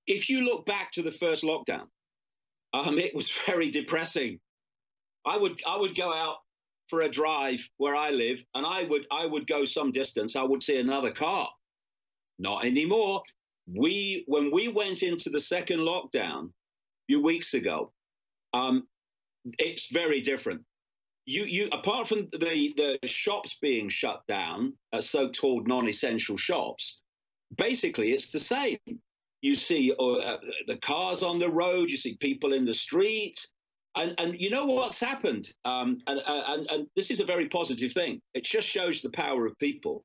if you look back to the first lockdown, it was very depressing. I would go out for a drive where I live, and I would go some distance. I would see another car. Not anymore. When we went into the second lockdown a few weeks ago, it's very different. You apart from the shops being shut down, so-called non-essential shops, basically it's the same. You see the cars on the road, you see people in the street, and you know what's happened, and this is a very positive thing. It just shows the power of people.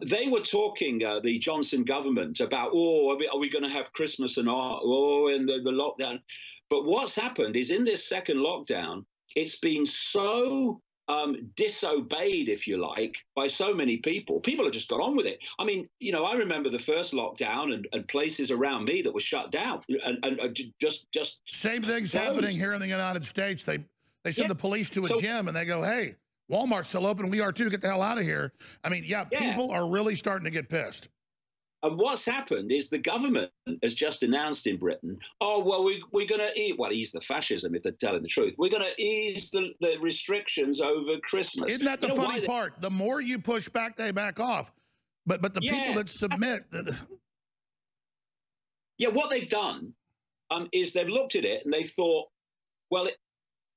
They were talking, the Johnson government, about, are we going to have Christmas and in the lockdown? But what's happened is in this second lockdown, it's been so disobeyed, if you like, by so many people. People have just got on with it. I mean, I remember the first lockdown and places around me that were shut down and just same things closed. happening here in the United States. They send the police to a gym and they go, hey, Walmart's still open. We are too. Get the hell out of here. I mean, people are really starting to get pissed. And what's happened is the government has just announced in Britain, we're going to ease the fascism, if they're telling the truth. We're going to ease the restrictions over Christmas. Isn't that the funny part? The more you push back, they back off. But the people that submit... what they've done is they've looked at it and they've thought, well,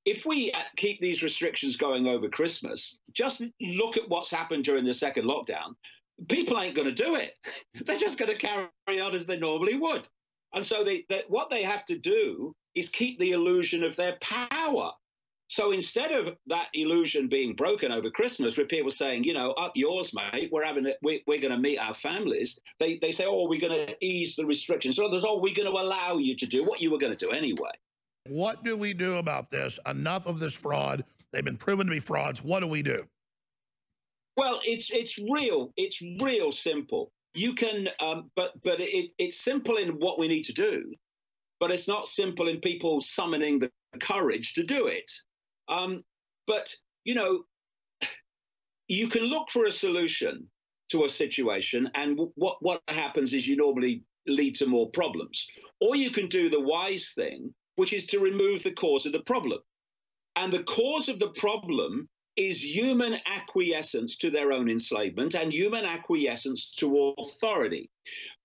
if we keep these restrictions going over Christmas, just look at what's happened during the second lockdown. People ain't going to do it. They're just going to carry on as they normally would. And so what they have to do is keep the illusion of their power. So instead of that illusion being broken over Christmas, with people saying, up yours, mate, we're going to meet our families, they say, we're going to ease the restrictions. So there's, we're going to allow you to do what you were going to do anyway. What do we do about this? Enough of this fraud. They've been proven to be frauds. What do we do? Well, it's real simple. You can, but it's simple in what we need to do, but it's not simple in people summoning the courage to do it. But you can look for a solution to a situation, and what happens is you normally lead to more problems. Or you can do the wise thing, which is to remove the cause of the problem. And the cause of the problem is human acquiescence to their own enslavement and human acquiescence to authority.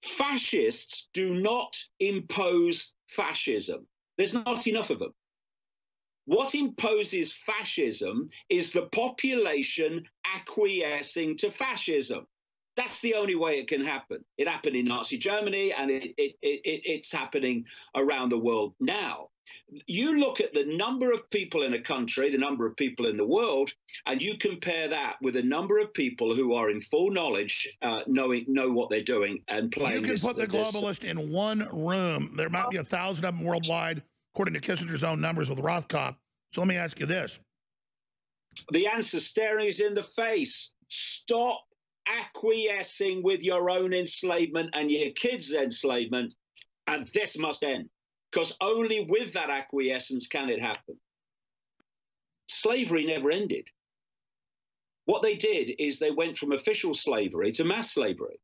Fascists do not impose fascism. There's not enough of them. What imposes fascism is the population acquiescing to fascism. That's the only way it can happen. It happened in Nazi Germany, and it's happening around the world now. You look at the number of people in a country, the number of people in the world, and you compare that with the number of people who are in full knowledge, know what they're doing and playing. You can put the globalist in one room. There might be 1,000 of them worldwide, according to Kissinger's own numbers with Rothkopf. So let me ask you this. The answer staring is in the face. Stop acquiescing with your own enslavement and your kids' enslavement, and this must end. Because only with that acquiescence can it happen. Slavery never ended. What they did is they went from official slavery to mass slavery.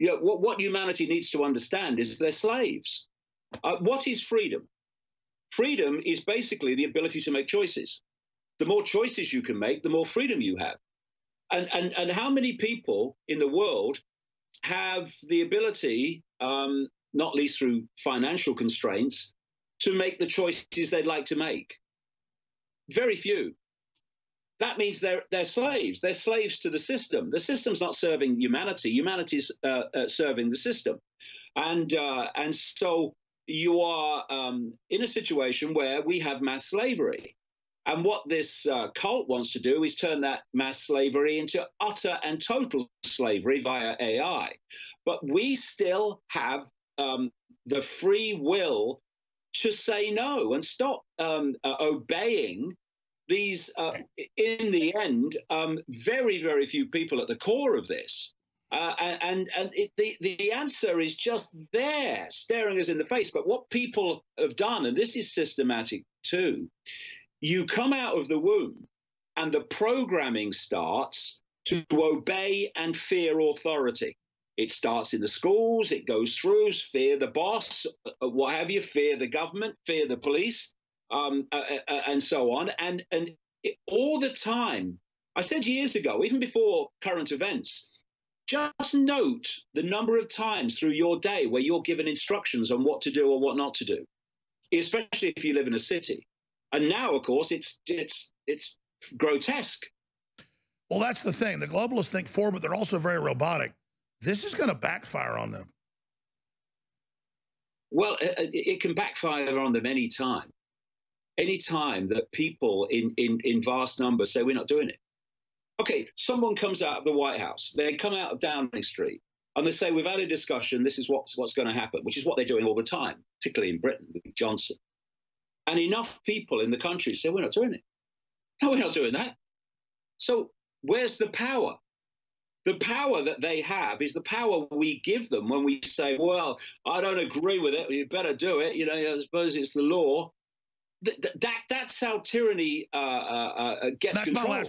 What humanity needs to understand is they're slaves. What is freedom? Freedom is basically the ability to make choices. The more choices you can make, the more freedom you have. And how many people in the world have the ability, not least through financial constraints, to make the choices they'd like to make? Very few. That means they're slaves. They're slaves to the system. The system's not serving humanity. Humanity's serving the system. And so you are in a situation where we have mass slavery. And what this cult wants to do is turn that mass slavery into utter and total slavery via AI. But we still have the free will to say no and stop obeying these, in the end, very, very few people at the core of this. The answer is just there, staring us in the face. But what people have done, and this is systematic too, you come out of the womb and the programming starts to obey and fear authority. It starts in the schools, it goes through, fear the boss, what have you, fear the government, fear the police, and so on. And all the time, I said years ago, even before current events, just note the number of times through your day where you're given instructions on what to do or what not to do, especially if you live in a city. And now, of course, it's grotesque. Well, that's the thing. The globalists think forward, but they're also very robotic. This is going to backfire on them. Well, it can backfire on them any time. Any time that people in vast numbers say we're not doing it. Okay, someone comes out of the White House. They come out of Downing Street, and they say, we've had a discussion. This is what's going to happen, which is what they're doing all the time, particularly in Britain with Johnson. And enough people in the country say, we're not doing it. No, we're not doing that. So where's the power? The power that they have is the power we give them when we say, well, I don't agree with it. You better do it. You know, I suppose it's the law. That's how tyranny gets control.